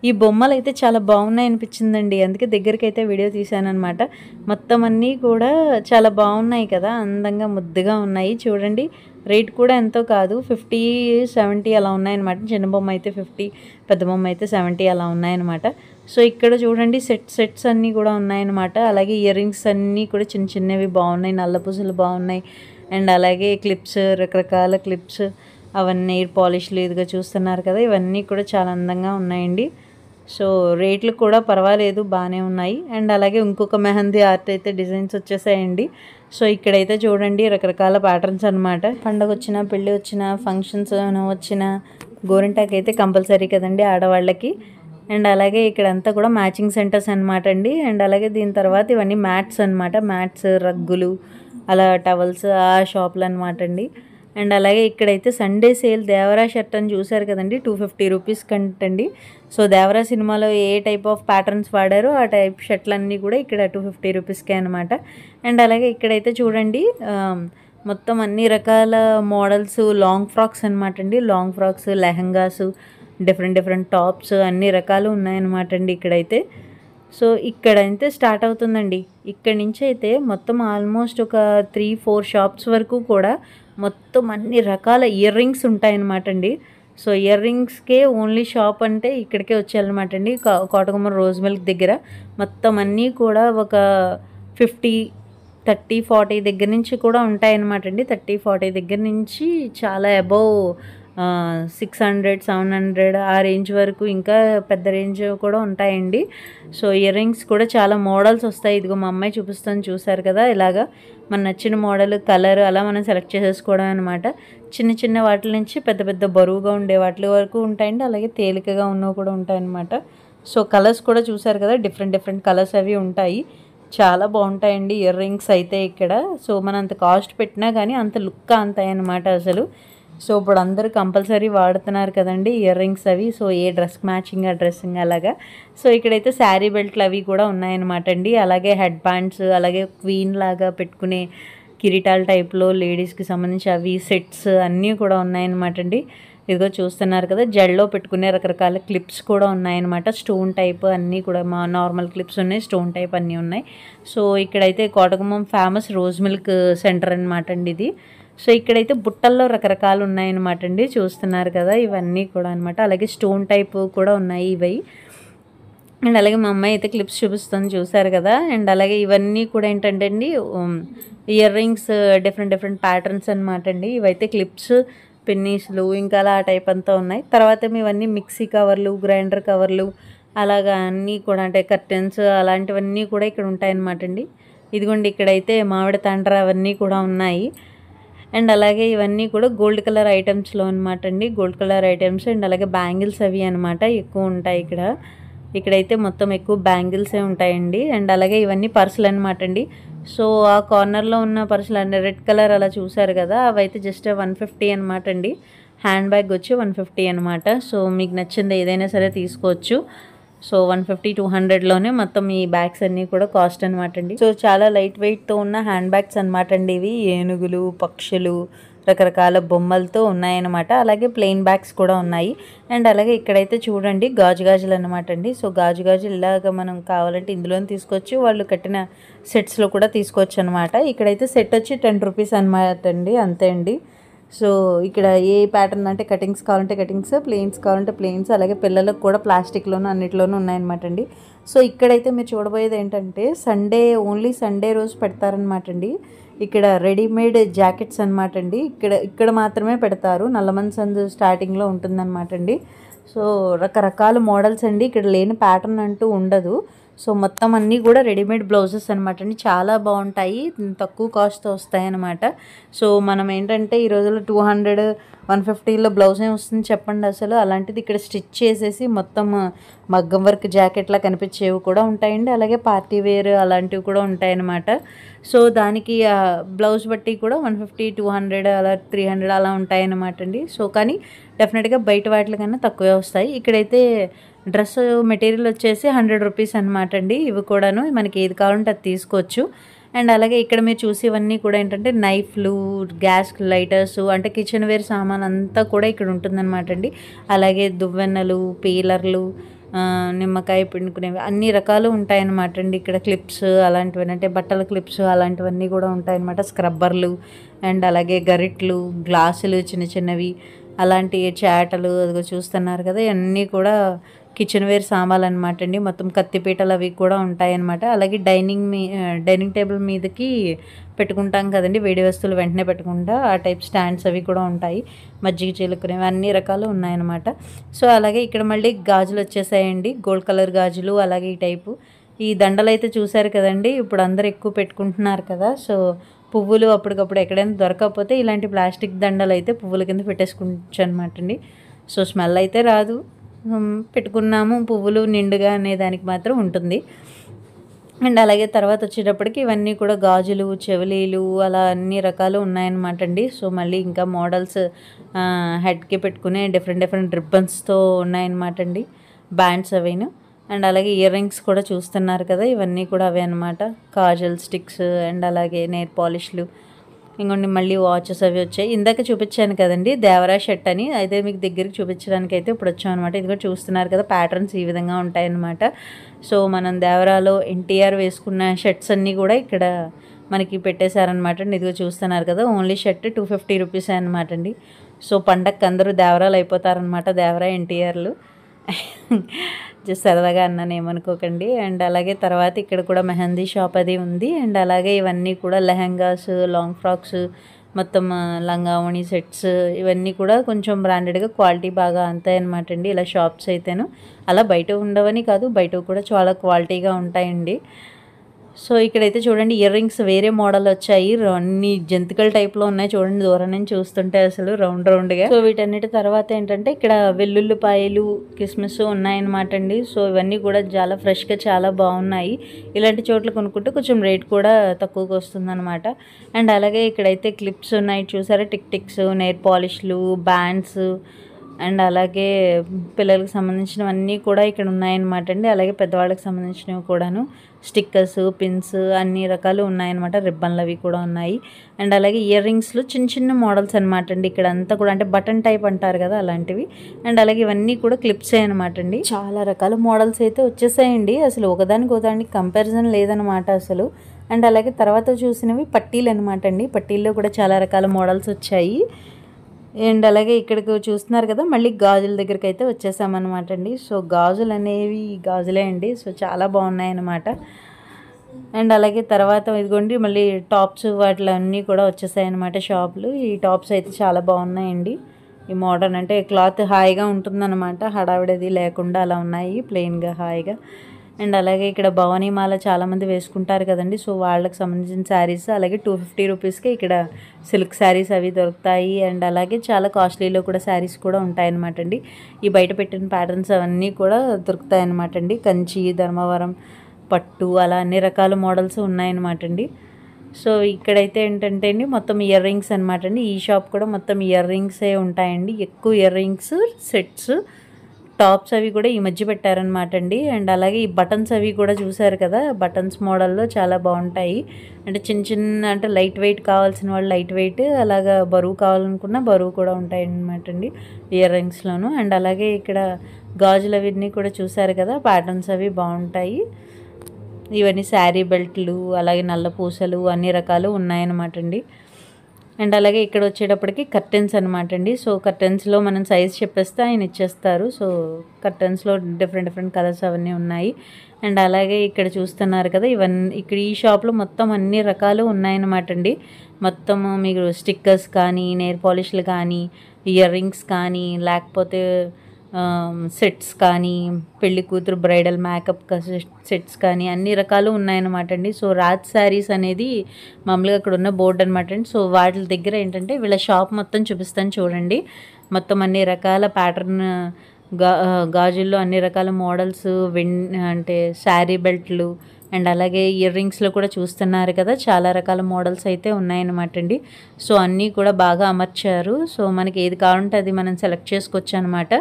ఈ బొమ్మలు అయితే చాలా బాగున్నాయి అనిపించిందండి, అందుకే దగ్గరికి అయితే వీడియో తీసానమాట. మొత్తం అన్నీ కూడా చాలా బాగున్నాయి కదా, అందంగా ముద్దుగా ఉన్నాయి. చూడండి రేట్ కూడా ఎంతో కాదు, 50-70 అలా ఉన్నాయన్నమాట. చిన్న బొమ్మ అయితే 50, పెద్ద బొమ్మ అయితే 70 అలా ఉన్నాయన్నమాట. సో ఇక్కడ చూడండి సెట్స్ అన్నీ కూడా ఉన్నాయన్నమాట. అలాగే ఇయర్ రింగ్స్ అన్నీ కూడా చిన్న చిన్నవి బాగున్నాయి, నల్ల పూసలు బాగున్నాయి. అండ్ అలాగే క్లిప్స్, రకరకాల క్లిప్స్, అవన్నీ నెయిల్ పాలిష్లు ఇదిగా చూస్తున్నారు కదా, ఇవన్నీ కూడా చాలా అందంగా ఉన్నాయండి. సో రేట్లు కూడా పర్వాలేదు, బాగానే ఉన్నాయి. అండ్ అలాగే ఇంకొక మెహందీ ఆర్ట్ అయితే డిజైన్స్ వచ్చేసాయండి. సో ఇక్కడైతే చూడండి రకరకాల ప్యాటర్న్స్ అనమాట. పండగ వచ్చినా, పెళ్ళి వచ్చినా, ఫంక్షన్స్ వచ్చినా గోరింటాకి అయితే కంపల్సరీ కదండి ఆడవాళ్ళకి. అండ్ అలాగే ఇక్కడంతా కూడా మ్యాచింగ్ సెంటర్స్ అనమాట అండి. అండ్ అలాగే దీని తర్వాత ఇవన్నీ మ్యాట్స్ అనమాట, మ్యాట్స్, రగ్గులు, అలా టవల్స్, ఆ షాపులు అనమాట అండి. అండ్ అలాగే ఇక్కడైతే సండే సేల్ దేవరా షర్ట్ అని చూసారు కదండి, 250 రూపీస్ కంటండి. సో దేవరా సినిమాలో ఏ టైప్ ఆఫ్ ప్యాటర్న్స్ వాడారో ఆ టైప్ షర్ట్లన్నీ కూడా ఇక్కడ 250 రూపీస్కే అనమాట. అండ్ అలాగే ఇక్కడైతే చూడండి మొత్తం అన్ని రకాల మోడల్స్, లాంగ్ ఫ్రాక్స్ అనమాట అండి. Long frocks, lehengas, different tops అన్ని రకాలు ఉన్నాయన్నమాట అండి ఇక్కడైతే. సో ఇక్కడైతే స్టార్ట్ అవుతుందండి. ఇక్కడి నుంచి అయితే మొత్తం ఆల్మోస్ట్ ఒక 3-4 షాప్స్ వరకు కూడా మొత్తం అన్ని రకాల ఇయర్ రింగ్స్ ఉంటాయన్నమాట అండి. సో ఇయర్ రింగ్స్కే ఓన్లీ షాప్ అంటే ఇక్కడికే వచ్చేయాలన్నమాట అండి. కోటగుమ్మ రోజ్ మిల్క్ దగ్గర మొత్తం అన్నీ కూడా ఒక 50, 30, 40 దగ్గర నుంచి కూడా ఉంటాయన్నమాట అండి. 30, 40 దగ్గర నుంచి చాలా అబౌవ్ 600, 700 ఆ రేంజ్ వరకు, ఇంకా పెద్ద రేంజ్ కూడా ఉంటాయండి. సో ఇయర్ రింగ్స్ కూడా చాలా మోడల్స్ వస్తాయి. ఇదిగో మా అమ్మాయి చూపిస్తాను, చూసారు కదా, ఇలాగా మన నచ్చిన మోడల్, కలర్ అలా మనం సెలెక్ట్ చేసేసుకోవడం అనమాట. చిన్న వాటి నుంచి పెద్ద బరువుగా ఉండే వాటి వరకు ఉంటాయండి. అలాగే తేలికగా ఉన్నవి కూడా ఉంటాయన్నమాట. సో కలర్స్ కూడా చూసారు కదా, డిఫరెంట్ కలర్స్ అవి ఉంటాయి. చాలా బాగుంటాయండి ఇయర్ రింగ్స్ అయితే ఇక్కడ. సో మనం అంత కాస్ట్ పెట్టినా కానీ అంత లుక్ అంతాయి అనమాట అసలు. సో ఇప్పుడు అందరూ కంపల్సరీ వాడుతున్నారు కదండి ఇయర్ రింగ్స్ అవి. సో ఏ డ్రెస్ మ్యాచింగ్ ఆ డ్రెస్సింగ్ అలాగా. సో ఇక్కడైతే శారీ బెల్ట్లు అవి కూడా ఉన్నాయన్నమాట అండి. అలాగే హెడ్ బ్యాండ్స్, అలాగే క్వీన్ లాగా పెట్టుకునే కిరీటాల టైప్లో లేడీస్కి సంబంధించి అవి సెట్స్ అన్నీ కూడా ఉన్నాయన్నమాట అండి. ఇదిగో చూస్తున్నారు కదా, జెల్లో పెట్టుకునే రకరకాల క్లిప్స్ కూడా ఉన్నాయన్నమాట. స్టోన్ టైప్ అన్నీ కూడా, మా నార్మల్ క్లిప్స్ ఉన్నాయి, స్టోన్ టైప్ అన్నీ ఉన్నాయి. సో ఇక్కడైతే Kotagummam famous rose milk centre అనమాట అండి ఇది. సో ఇక్కడైతే బుట్టల్లో రకరకాలు ఉన్నాయన్నమాట అండి, చూస్తున్నారు కదా, ఇవన్నీ కూడా అనమాట. అలాగే స్టోన్ టైప్ కూడా ఉన్నాయి ఇవి. అండ్ అలాగే మా అమ్మాయి అయితే క్లిప్స్ చూపిస్తుంది, చూసారు కదా. అండ్ అలాగే ఇవన్నీ కూడా ఏంటంటే అండి ఇయర్ రింగ్స్, డిఫరెంట్ ప్యాటర్న్స్ అనమాట అండి. ఇవైతే క్లిప్స్, పిన్నీస్లు, ఇంకా అలా ఆ టైప్ అంతా ఉన్నాయి. తర్వాత ఇవన్నీ మిక్సీ కవర్లు, గ్రైండర్ కవర్లు, అలాగా అన్నీ కూడా అంటే కర్టెన్స్ అలాంటివన్నీ కూడా ఇక్కడ ఉంటాయన్నమాట అండి. ఇదిగోండి ఇక్కడైతే మామిడి తండ్ర అవన్నీ కూడా ఉన్నాయి. అండ్ అలాగే ఇవన్నీ కూడా గోల్డ్ కలర్ ఐటమ్స్లో అనమాట అండి, గోల్డ్ కలర్ ఐటమ్స్. అండ్ అలాగే బ్యాంగిల్స్ అవి అనమాట ఎక్కువ ఉంటాయి ఇక్కడ. ఇక్కడైతే మొత్తం ఎక్కువ బ్యాంగిల్సే ఉంటాయండి. అండ్ అలాగే ఇవన్నీ పర్సులు అనమాట అండి. సో ఆ కార్నర్లో ఉన్న పర్సులు అంటే రెడ్ కలర్ అలా చూసారు కదా, అవైతే జస్ట్ 150 అనమాట అండి. హ్యాండ్ బ్యాగ్ వచ్చి 150 అనమాట. సో మీకు నచ్చింది ఏదైనా సరే తీసుకోవచ్చు. సో 150-200లోనే మొత్తం ఈ బ్యాగ్స్ అన్నీ కూడా కాస్ట్ అనమాట అండి. సో చాలా లైట్ వెయిట్తో ఉన్న హ్యాండ్ బ్యాగ్స్ అనమాట అండి ఇవి. ఏనుగులు, పక్షులు, రకరకాల బొమ్మలతో ఉన్నాయన్నమాట. అలాగే ప్లెయిన్ బ్యాగ్స్ కూడా ఉన్నాయి. అండ్ అలాగే ఇక్కడైతే చూడండి గాజులు అనమాట అండి. సో గాజులు ఇలాగ మనం కావాలంటే ఇందులోనే తీసుకోవచ్చు, వాళ్ళు కట్టిన సెట్స్లో కూడా తీసుకోవచ్చు అనమాట. ఇక్కడైతే సెట్ వచ్చి 10 రూపీస్ అనమాట అండి, అంతే అండి. సో ఇక్కడ ఏ ప్యాటర్న్ అంటే కటింగ్స్ కావాలంటే కటింగ్స్, ప్లెయిన్స్ కావాలంటే ప్లెయిన్స్, అలాగే పిల్లలకు కూడా ప్లాస్టిక్లోనూ అన్నిట్లోనూ ఉన్నాయన్నమాట అండి. సో ఇక్కడైతే మీరు చూడబోయేది ఏంటంటే ఓన్లీ సండే రోజు పెడతారనమాట అండి. ఇక్కడ రెడీమేడ్ జాకెట్స్ అనమాట అండి. ఇక్కడ మాత్రమే పెడతారు. నల్లమన్ సందు స్టార్టింగ్లో ఉంటుందన్నమాట అండి. సో రకరకాల మోడల్స్ అండి. ఇక్కడ లేని ప్యాటర్న్ అంటూ ఉండదు. సో మొత్తం అన్నీ కూడా రెడీమేడ్ బ్లౌజెస్ అనమాట అండి. చాలా బాగుంటాయి, తక్కువ కాస్ట్తో వస్తాయి అన్నమాట. సో మనం ఏంటంటే ఈ రోజుల్లో 200, 150లో బ్లౌజ్ ఏం వస్తుంది చెప్పండి అసలు. అలాంటిది ఇక్కడ స్టిచ్ చేసేసి మొత్తం మగ్గం వర్క్ జాకెట్లా కనిపించేవి కూడా ఉంటాయండి. అలాగే పార్టీ వేర్ అలాంటివి కూడా ఉంటాయన్నమాట. సో దానికి బ్లౌజ్ బట్టి కూడా 150, 200 అలా 300 అలా ఉంటాయన్నమాట అండి. సో కానీ డెఫినెట్గా బయట వాటి కన్నా తక్కువే వస్తాయి. ఇక్కడైతే డ్రెస్ మెటీరియల్ వచ్చేసి 100 రూపీస్ అనమాట అండి. ఇవి కూడాను మనకి ఏది కావాలంటే అది తీసుకోవచ్చు. అండ్ అలాగే ఇక్కడ మీరు చూసేవన్నీ కూడా ఏంటంటే నైఫ్లు, గ్యాస్ లైటర్స్, అంటే కిచెన్ వేర్ సామాన్ అంతా కూడా ఇక్కడ ఉంటుందన్నమాట అండి. అలాగే దువ్వెన్నలు, పీలర్లు, నిమ్మకాయ పిండుకునేవి అన్ని రకాలు ఉంటాయన్నమాట అండి. ఇక్కడ క్లిప్స్ అలాంటివి, అంటే బట్టల క్లిప్స్ అలాంటివన్నీ కూడా ఉంటాయన్నమాట. స్క్రబ్బర్లు అండ్ అలాగే గరిట్లు, గ్లాసులు చిన్న చిన్నవి, అలాంటి చాటలు అదిగో చూస్తున్నారు కదా, ఇవన్నీ కూడా కిచెన్ వేర్ సామాన్లు అనమాట అండి. మొత్తం కత్తిపీటలు అవి కూడా ఉంటాయన్నమాట. అలాగే డైనింగ్ టేబుల్ మీదకి పెట్టుకుంటాం కదండి వేడి వస్తువులు వెంటనే పెట్టుకుంటా, ఆ టైప్ స్టాండ్స్ అవి కూడా ఉంటాయి. మజ్జిగ చిలుకునేవి అన్ని రకాలు ఉన్నాయన్నమాట. సో అలాగే ఇక్కడ మళ్ళీ గాజులు వచ్చేసాయండి, గోల్డ్ కలర్ గాజులు. అలాగే ఈ టైపు ఈ దండలు అయితే చూసారు కదండి, ఇప్పుడు అందరు ఎక్కువ పెట్టుకుంటున్నారు కదా. సో పువ్వులు అప్పటికప్పుడు ఎక్కడైనా దొరకకపోతే ఇలాంటి ప్లాస్టిక్ దండలు అయితే పువ్వుల కింద పెట్టేసుకోవచ్చు అనమాట అండి. సో స్మెల్ అయితే రాదు, పెట్టుకున్నాము పువ్వులు నిండుగా అనే దానికి మాత్రం ఉంటుంది. అండ్ అలాగే తర్వాత వచ్చేటప్పటికి ఇవన్నీ కూడా గాజులు, చెవులీలు అలా అన్ని రకాలు ఉన్నాయన్నమాట అండి. సో మళ్ళీ ఇంకా మోడల్స్ హెడ్కి పెట్టుకునే డిఫరెంట్ రిబ్బన్స్తో ఉన్నాయన్నమాట అండి, బ్యాండ్స్ అవిను. అండ్ అలాగే ఇయర్ రింగ్స్ కూడా చూస్తున్నారు కదా, ఇవన్నీ కూడా అవే అనమాట. కాజల్ స్టిక్స్ అండ్ అలాగే నెయిల్ పాలిష్లు, ఇంకొన్ని మళ్ళీ వాచెస్ అవి వచ్చాయి. ఇందాక చూపించాను కదండి దేవరా షర్ట్ అని, అయితే మీకు దగ్గరికి చూపించడానికి అయితే ఇప్పుడు వచ్చాం అనమాట. ఇది కూడా చూస్తున్నారు కదా, ప్యాటర్న్స్ ఈ విధంగా ఉంటాయన్నమాట. సో మనం దేవరాలో ఎన్టీఆర్ వేసుకున్న షర్ట్స్ అన్నీ కూడా ఇక్కడ మనకి పెట్టేశారనమాట అండి. ఇదిగో చూస్తున్నారు కదా, ఓన్లీ షర్ట్ 250 రూపీస్ అనమాట అండి. సో పండగకి అందరూ దేవరాలు అయిపోతారనమాట, దేవరా ఎన్టీఆర్లు. జస్ట్ సరదాగా అన్నాను, ఏమనుకోకండి. అండ్ అలాగే తర్వాత ఇక్కడ కూడా మెహందీ షాప్ అది ఉంది. అండ్ అలాగే ఇవన్నీ కూడా లెహంగాస్, లాంగ్ ఫ్రాక్స్, మొత్తం లంగావణి సెట్స్, ఇవన్నీ కూడా కొంచెం బ్రాండెడ్గా క్వాలిటీ బాగా అంతాయి అనమాట అండి. ఇలా షాప్స్ అయితేను అలా బయట ఉండవని కాదు, బయట కూడా చాలా క్వాలిటీగా ఉంటాయండి. సో ఇక్కడైతే చూడండి ఇయర్ రింగ్స్ వేరే మోడల్ వచ్చాయి, అన్ని జంతికల టైప్లో ఉన్నాయి చూడండి, దూరం నుంచి చూస్తుంటే అసలు రౌండ్గా. సో వీటన్నిటి తర్వాత ఏంటంటే ఇక్కడ వెల్లుల్లిపాయలు, కిస్మిస్ ఉన్నాయన్నమాట అండి. సో ఇవన్నీ కూడా చాలా ఫ్రెష్గా చాలా బాగున్నాయి. ఇలాంటి చోట్ల కొనుక్కుంటే కొంచెం రేట్ కూడా తక్కువకి వస్తుందన్నమాట. అండ్ అలాగే ఇక్కడైతే క్లిప్స్ ఉన్నాయి చూసారా, టిక్స్, నెయిల్ పాలిష్లు, బ్యాండ్స్, అండ్ అలాగే పిల్లలకు సంబంధించినవన్నీ కూడా ఇక్కడ ఉన్నాయన్నమాట అండి. అలాగే పెద్దవాళ్ళకి సంబంధించినవి కూడాను, స్టిక్కర్స్, పిన్స్ అన్ని రకాలు ఉన్నాయన్నమాట. రిబ్బన్లు అవి కూడా ఉన్నాయి. అండ్ అలాగే ఇయర్ రింగ్స్లో చిన్న మోడల్స్ అనమాట అండి. ఇక్కడ అంతా కూడా అంటే బటన్ టైప్ అంటారు కదా అలాంటివి. అండ్ అలాగే ఇవన్నీ కూడా క్లిప్సే అనమాట అండి. చాలా రకాల మోడల్స్ అయితే వచ్చేసాయండి, అసలు ఒకదానికి కంపారిజన్ లేదనమాట అసలు. అండ్ అలాగే తర్వాత చూసినవి పట్టీలు అనమాట అండి. పట్టీల్లో కూడా చాలా రకాల మోడల్స్ వచ్చాయి. అండ్ అలాగే ఇక్కడికి చూస్తున్నారు కదా, మళ్ళీ గాజుల దగ్గరికి అయితే వచ్చేసామన్నమాట అండి. సో గాజులు అనేవి గాజులే అండి, సో చాలా బాగున్నాయి అన్నమాట. అండ్ అలాగే తర్వాత ఇదిగోండి మళ్ళీ టాప్స్ వాటిలో అన్నీ కూడా వచ్చేసాయి అన్నమాట షాపులు. ఈ టాప్స్ అయితే చాలా బాగున్నాయండి. ఈ మోడర్న్ అంటే క్లాత్ హాయిగా ఉంటుందన్నమాట, హడావిడది లేకుండా అలా ఉన్నాయి ప్లెయిన్గా హాయిగా. అండ్ అలాగే ఇక్కడ భవానీమాల చాలామంది వేసుకుంటారు కదండి, సో వాళ్ళకి సంబంధించిన శారీస్ అలాగే 250 రూపీస్కి ఇక్కడ సిల్క్ శారీస్ అవి దొరుకుతాయి. అండ్ అలాగే చాలా కాస్ట్లీలో కూడా శారీస్ కూడా ఉంటాయన్నమాట అండి. ఈ బయట పెట్టిన ప్యాటర్న్స్ అవన్నీ కూడా దొరుకుతాయి అన్నమాట అండి. కంచి, ధర్మవరం పట్టు అలా అన్ని రకాల మోడల్స్ ఉన్నాయన్నమాట అండి. సో ఇక్కడైతే ఏంటంటే అండి మొత్తం ఇయర్ రింగ్స్ అనమాట అండి. ఈ షాప్ కూడా మొత్తం ఇయర్ రింగ్సే ఉంటాయండి, ఎక్కువ ఇయర్ రింగ్స్ సెట్స్, టాప్స్ అవి కూడా ఈ మధ్య పెట్టారనమాట అండి. అండ్ అలాగే ఈ బటన్స్ అవి కూడా చూసారు కదా, బటన్స్ మోడల్లో చాలా బాగుంటాయి. అంటే చిన్న అంటే లైట్ వెయిట్ కావాల్సిన వాళ్ళు లైట్ వెయిట్, అలాగా బరువు కావాలనుకున్న బరువు కూడా ఉంటాయి అన్నమాట అండి ఇయర్ రింగ్స్లోను. అండ్ అలాగే ఇక్కడ గాజులు అవన్నీ కూడా చూసారు కదా, ప్యాటర్న్స్ అవి బాగుంటాయి. ఇవన్నీ శారీ బెల్ట్లు, అలాగే నల్ల పూసలు అన్ని రకాలు ఉన్నాయన్నమాట అండి. అండ్ అలాగే ఇక్కడ వచ్చేటప్పటికి కర్టెన్స్ అనమాట అండి. సో కర్టెన్స్లో మనం సైజ్ చెప్పేస్తే ఆయన ఇచ్చేస్తారు. సో కర్టెన్స్లో డిఫరెంట్ కలర్స్ అవన్నీ ఉన్నాయి. అండ్ అలాగే ఇక్కడ చూస్తున్నారు కదా, ఇవన్నీ ఇక్కడ ఈ షాప్లో మొత్తం అన్ని రకాలు ఉన్నాయన్నమాట అండి. మొత్తము మీకు స్టిక్కర్స్ కానీ, నెయిల్ పాలిష్లు కానీ, ఇయర్ రింగ్స్ కానీ, లేకపోతే సెట్స్ కానీ, పెళ్లి కూతురు బ్రైడల్ మేకప్ సెట్స్ కానీ అన్ని రకాలు ఉన్నాయన్నమాట అండి. సో రాజ్ శారీస్ అనేది మామూలుగా అక్కడ ఉన్న బోర్డు అనమాట అండి. సో వాటి దగ్గర ఏంటంటే వీళ్ళ షాప్ మొత్తం చూపిస్తాను చూడండి. మొత్తం అన్ని రకాల ప్యాటర్న్ గాజుల్లో అన్ని రకాల మోడల్స్, అంటే శారీ బెల్ట్లు అండ్ అలాగే ఇయర్ రింగ్స్లో కూడా చూస్తున్నారు కదా, చాలా రకాల మోడల్స్ అయితే ఉన్నాయన్నమాట అండి. సో అన్నీ కూడా బాగా అమర్చారు. సో మనకి ఏది కావాలంటే అది మనం సెలెక్ట్ చేసుకోవచ్చు అనమాట.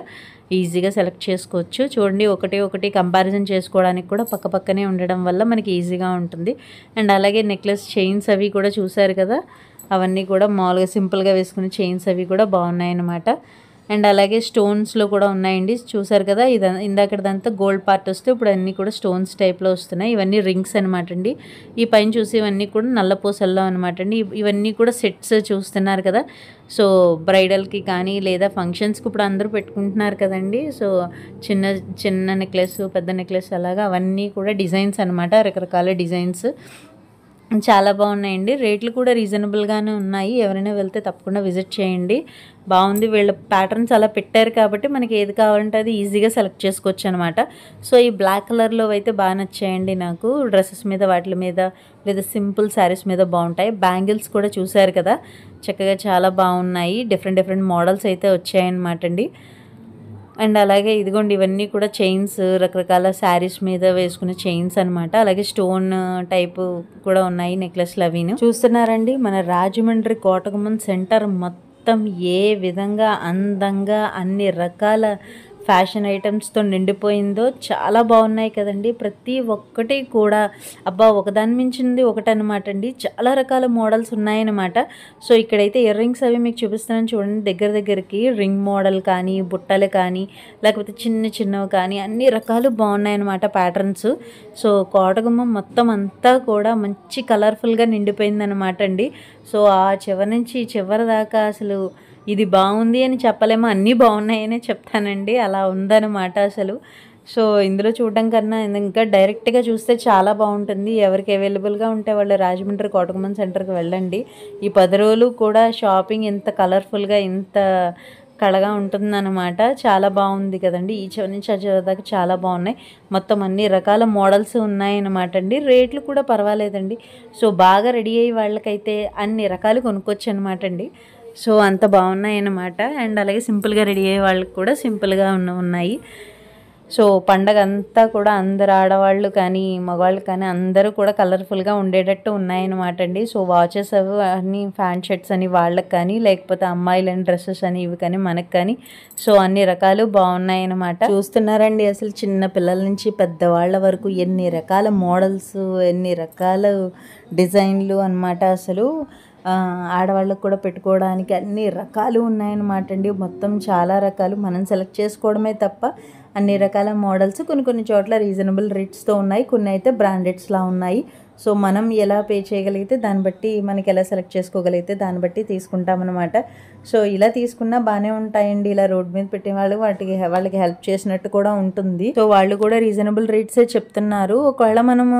ఈజీగా సెలెక్ట్ చేసుకోవచ్చు. చూడండి, ఒకటి కంపారిజన్ చేసుకోవడానికి కూడా పక్కనే ఉండడం వల్ల మనకి ఈజీగా ఉంటుంది. అండ్ అలాగే నెక్లెస్ చైన్స్ అవి కూడా చూసారు కదా, అవన్నీ కూడా మామూలుగా సింపుల్గా వేసుకునే చైన్స్ అవి కూడా బాగున్నాయి అన్నమాట. అండ్ అలాగే స్టోన్స్లో కూడా ఉన్నాయండి. చూసారు కదా, ఇందాకదంతా గోల్డ్ పార్ట్ వస్తే ఇప్పుడు అన్నీ కూడా స్టోన్స్ టైప్లో వస్తున్నాయి. ఇవన్నీ రింగ్స్ అనమాట అండి. ఈ పైన చూసి ఇవన్నీ కూడా నల్లపూసల్లో అనమాట అండి. ఇవన్నీ కూడా సెట్స్ చూస్తున్నారు కదా. సో బ్రైడల్కి కానీ లేదా ఫంక్షన్స్కి ఇప్పుడు అందరూ పెట్టుకుంటున్నారు కదండి. సో చిన్న నెక్లెస్, పెద్ద నెక్లెస్ అలాగా అవన్నీ కూడా డిజైన్స్ అనమాట, రకరకాల డిజైన్స్ చాలా బాగున్నాయండి. రేట్లు కూడా రీజనబుల్గానే ఉన్నాయి. ఎవరైనా వెళ్తే తప్పకుండా విజిట్ చేయండి. బాగుంది. వీళ్ళ ప్యాటర్న్స్ అలా పెట్టారు కాబట్టి మనకి ఏది కావాలంటే అది ఈజీగా సెలెక్ట్ చేసుకోవచ్చు అనమాట. సో ఈ బ్లాక్ కలర్లో అయితే బాగా నచ్చాయండి నాకు. డ్రెస్సెస్ మీద, వాటి మీద, లేదా సింపుల్ శారీస్ మీద బాగుంటాయి. బ్యాంగిల్స్ కూడా చూసారు కదా, చక్కగా చాలా బాగున్నాయి. డిఫరెంట్ మోడల్స్ అయితే వచ్చాయన్నమాట అండి. అండ్ అలాగే ఇదిగోండి, ఇవన్నీ కూడా చైన్స్, రకరకాల శారీస్ మీద వేసుకునే చైన్స్ అనమాట. అలాగే స్టోన్ టైపు కూడా ఉన్నాయి నెక్లెస్లు అవిను. చూస్తున్నారండి, మన రాజమండ్రి కోటగుమ్మం సెంటర్ మొత్తం ఏ విధంగా అందంగా అన్ని రకాల ఫ్యాషన్ ఐటమ్స్తో నిండిపోయిందో. చాలా బాగున్నాయి కదండి. ప్రతి ఒక్కటి కూడా అబ్బా ఒకదాని మించింది ఒకటి అనమాట అండి. చాలా రకాల మోడల్స్ ఉన్నాయన్నమాట. సో ఇక్కడైతే ఇయర్ రింగ్స్ అవి మీకు చూపిస్తున్నాను చూడండి. దగ్గరికి రింగ్ మోడల్ కానీ, బుట్టలు కానీ, లేకపోతే చిన్నవి కానీ అన్ని రకాలు బాగున్నాయన్నమాట ప్యాటర్న్స్. సో కోటగుమ్మం మొత్తం అంతా కూడా మంచి కలర్ఫుల్గా నిండిపోయిందనమాట అండి. సో ఆ చివరి నుంచి చివరి దాకా అసలు ఇది బాగుంది అని చెప్పలేమో, అన్నీ బాగున్నాయనే చెప్తానండి. అలా ఉందన్నమాట అసలు. సో ఇందులో చూడడం కన్నా ఇంకా డైరెక్ట్గా చూస్తే చాలా బాగుంటుంది. ఎవరికి అవైలబుల్గా ఉంటే వాళ్ళు రాజమండ్రి కోటగుమ్మం సెంటర్కి వెళ్ళండి. ఈ 10 రోజులు కూడా షాపింగ్ ఇంత కలర్ఫుల్గా, ఇంత కళగా ఉంటుందన్నమాట. చాలా బాగుంది కదండి. ఈ చివరి నుంచి ఆ చివరి దాకా చాలా బాగున్నాయి. మొత్తం అన్ని రకాల మోడల్స్ ఉన్నాయన్నమాట అండి. రేట్లు కూడా పర్వాలేదండి. సో బాగా రెడీ అయ్యే వాళ్ళకైతే అన్ని రకాలు కొనుక్కోవచ్చు అనమాట అండి. సో అంత బాగున్నాయి అన్నమాట. అండ్ అలాగే సింపుల్గా రెడీ అయ్యే వాళ్ళకి కూడా సింపుల్గా ఉన్నాయి. సో పండగ అంతా కూడా అందరు ఆడవాళ్ళు కానీ, మగవాళ్ళు కానీ అందరూ కూడా కలర్ఫుల్గా ఉండేటట్టు ఉన్నాయన్నమాట అండి. సో వాచెస్ అవి అన్ని, ఫ్యాంట్ షర్ట్స్ అని వాళ్ళకి కానీ, లేకపోతే అమ్మాయిలని డ్రెస్సెస్ అని ఇవి కానీ మనకు కానీ, సో అన్ని రకాలు బాగున్నాయి అన్నమాట. చూస్తున్నారండి, అసలు చిన్న పిల్లల నుంచి పెద్దవాళ్ళ వరకు ఎన్ని రకాల మోడల్స్, ఎన్ని రకాల డిజైన్లు అన్నమాట. అసలు ఆడవాళ్ళకు కూడా పెట్టుకోవడానికి అన్ని రకాలు ఉన్నాయన్నమాట అండి. మొత్తం చాలా రకాలు మనం సెలెక్ట్ చేసుకోవడమే తప్ప అన్ని రకాల మోడల్స్ కొన్ని చోట్ల రీజనబుల్ రేట్స్తో ఉన్నాయి, కొన్ని అయితే బ్రాండెడ్స్లా ఉన్నాయి. సో మనం ఎలా పే చేయగలిగితే దాన్ని బట్టి, మనకి ఎలా సెలెక్ట్ చేసుకోగలిగితే దాన్ని బట్టి తీసుకుంటామన్నమాట. సో ఇలా తీసుకున్నా బాగానే ఉంటాయండి. ఇలా రోడ్ మీద పెట్టిన వాళ్ళు వాళ్ళకి హెల్ప్ చేసినట్టు కూడా ఉంటుంది. సో వాళ్ళు కూడా రీజనబుల్ రేట్సే చెప్తున్నారు. ఒకవేళ మనము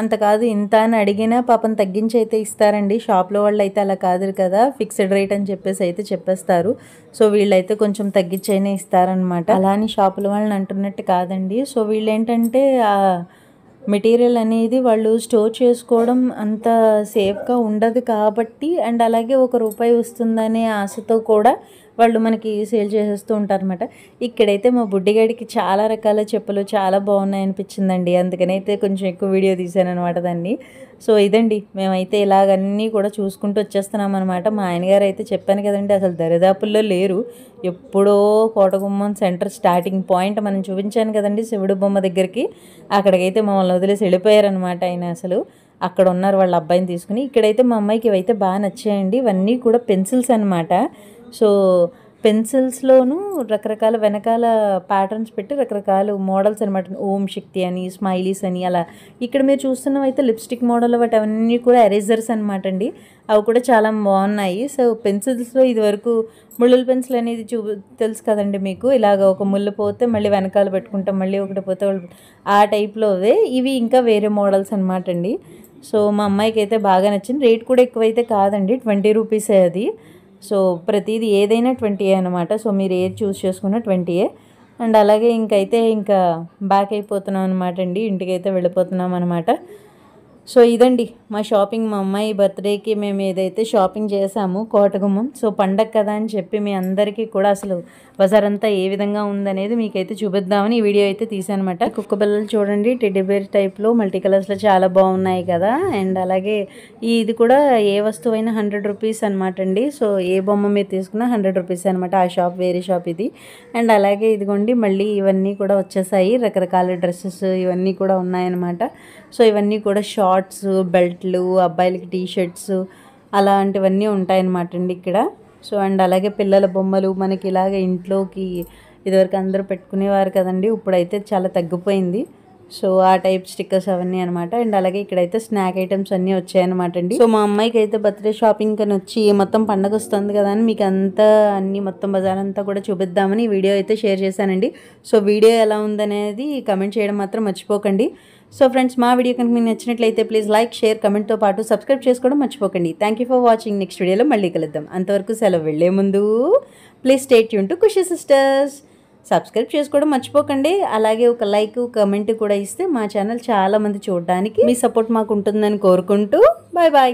అంత కాదు ఇంత అని అడిగినా పాపం తగ్గించి అయితే ఇస్తారండి. షాప్లో వాళ్ళు అయితే అలా కాదు కదా, ఫిక్స్డ్ రేట్ అని చెప్పేసి అయితే చెప్పేస్తారు. సో వీళ్ళైతే కొంచెం తగ్గించైనా ఇస్తారనమాట. అలా అని షాపుల వాళ్ళని అంటున్నట్టు కాదండి. సో వీళ్ళు ఏంటంటే మెటీరియల్ అనేది వాళ్ళు స్టోర్ చేసుకోవడం అంత సేఫ్గా ఉండదు కాబట్టి, అండ్ అలాగే ₹1 వస్తుందనే ఆశతో కూడా వాళ్ళు మనకి సేల్ చేసేస్తూ ఉంటారనమాట. ఇక్కడైతే మా బుడ్డిగాడికి చాలా రకాల చెప్పులు చాలా బాగున్నాయి అనిపించిందండి. అందుకనైతే కొంచెం ఎక్కువ వీడియో తీశాను అనమాట దాన్ని. సో ఇదండి, మేమైతే ఇలాగన్నీ కూడా చూసుకుంటూ వచ్చేస్తున్నాం అనమాట. మా ఆయనగారు అయితే చెప్పాను కదండి, అసలు దరిదాపుల్లో లేరు. ఎప్పుడో కోటగుమ్మం సెంటర్ స్టార్టింగ్ పాయింట్ మనం చూపించాను కదండి, శివుడు బొమ్మ దగ్గరికి, అక్కడికైతే మమ్మల్ని వదిలేసి వెళ్ళిపోయారనమాట ఆయన. అసలు అక్కడ ఉన్నారు వాళ్ళ అబ్బాయిని తీసుకుని. ఇక్కడైతే మా అమ్మాయికి ఇవైతే బాగా నచ్చాయండి. ఇవన్నీ కూడా పెన్సిల్స్ అనమాట. సో పెన్సిల్స్లోనూ రకరకాల వెనకాల ప్యాటర్న్స్ పెట్టి రకరకాల మోడల్స్ అనమాట. ఓం శక్తి అని, స్మైలీస్ అని అలా. ఇక్కడ మీరు చూస్తున్నవైతే లిప్స్టిక్ మోడల్ వాటి అవన్నీ కూడా ఎరేజర్స్ అనమాట అండి. అవి కూడా చాలా బాగున్నాయి. సో పెన్సిల్స్లో ఇది వరకు ముళ్ళుల పెన్సిల్ అనేది తెలుసు కదండి మీకు, ఇలాగ ఒక ముళ్ళు పోతే మళ్ళీ వెనకాల పెట్టుకుంటాం, మళ్ళీ ఒకటి పోతే ఆ టైప్లోవే ఇవి ఇంకా వేరే మోడల్స్ అనమాట అండి. సో మా అమ్మాయికి అయితే బాగా నచ్చింది. రేట్ కూడా ఎక్కువైతే కాదండి, 20 రూపీసే అది. సో ప్రతిదీ ఏదైనా 20 అనమాట. సో మీరు ఏది చూస్ చేసుకున్నా 20. అండ్ అలాగే ఇంకా బ్యాక్ అయిపోతున్నాం అనమాట అండి, ఇంటికైతే వెళ్ళిపోతున్నాం అనమాట. సో ఇదండి మా షాపింగ్. మా అమ్మాయి బర్త్డేకి మేము ఏదైతే షాపింగ్ చేసామో కోటగుమ్మం. సో పండగ కదా అని చెప్పి మీ అందరికీ కూడా అసలు బజార్ అంతా ఏ విధంగా ఉందనేది మీకైతే చూపిద్దామని ఈ వీడియో అయితే తీసాను అనమాట. కుక్క పిల్లలు చూడండి, టెడ్డీ బేర్ టైప్లో మల్టీ కలర్స్లో చాలా బాగున్నాయి కదా. అండ్ అలాగే ఇది కూడా ఏ వస్తువైనా 100 రూపీస్ అనమాట అండి. సో ఏ బొమ్మ మీరు తీసుకున్నా 100 రూపీస్ అనమాట. ఆ షాప్ వేరే షాప్ ఇది. అండ్ అలాగే ఇదిగోండి మళ్ళీ ఇవన్నీ కూడా వచ్చేసాయి, రకరకాల డ్రెస్సెస్ ఇవన్నీ కూడా ఉన్నాయన్నమాట. సో ఇవన్నీ కూడా షార్ట్స్, బెల్ట్లు, అబ్బాయిలకి టీ షర్ట్స్ అలాంటివన్నీ ఉంటాయన్నమాట అండి ఇక్కడ. సో అండ్ అలాగే పిల్లల బొమ్మలు మనకి ఇలాగ ఇంట్లోకి ఇదివరకు అందరూ పెట్టుకునేవారు కదండి, ఇప్పుడైతే చాలా తగ్గిపోయింది. సో ఆ టైప్ స్టిక్కర్స్ అవన్నీ అనమాట. అండ్ అలాగే ఇక్కడైతే స్నాక్ ఐటమ్స్ అన్నీ వచ్చాయన్నమాట అండి. సో మా అమ్మాయికి అయితే బర్త్డే షాపింగ్ అని వచ్చి మొత్తం పండగ వస్తుంది కదా అని మీకు అంతా అన్ని మొత్తం బజార్ అంతా కూడా చూపిద్దామని వీడియో అయితే షేర్ చేశానండి. సో వీడియో ఎలా ఉందనేది కమెంట్ చేయడం మాత్రం మర్చిపోకండి. సో ఫ్రెండ్స్, మా వీడియో కనుక మీకు నచ్చినట్లయితే ప్లీజ్ లైక్, షేర్, కమెంట్తో పాటు సబ్స్క్రైబ్ చేసుకోవడం మర్చిపోకండి. Thank you for watching. Next వీడియోలో మళ్ళీ కలుద్దాం. అంతవరకు సెలవు. వెళ్ళే ముందు please stay tuned to Khushi sisters. Subscribe చేసుకోవడం మర్చిపోకండి. అలాగే ఒక లైక్, కమెంట్ కూడా ఇస్తే మా ఛానల్ చాలామంది చూడడానికి మీ సపోర్ట్ మాకు ఉంటుందని కోరుకుంటూ బాయ్ బాయ్.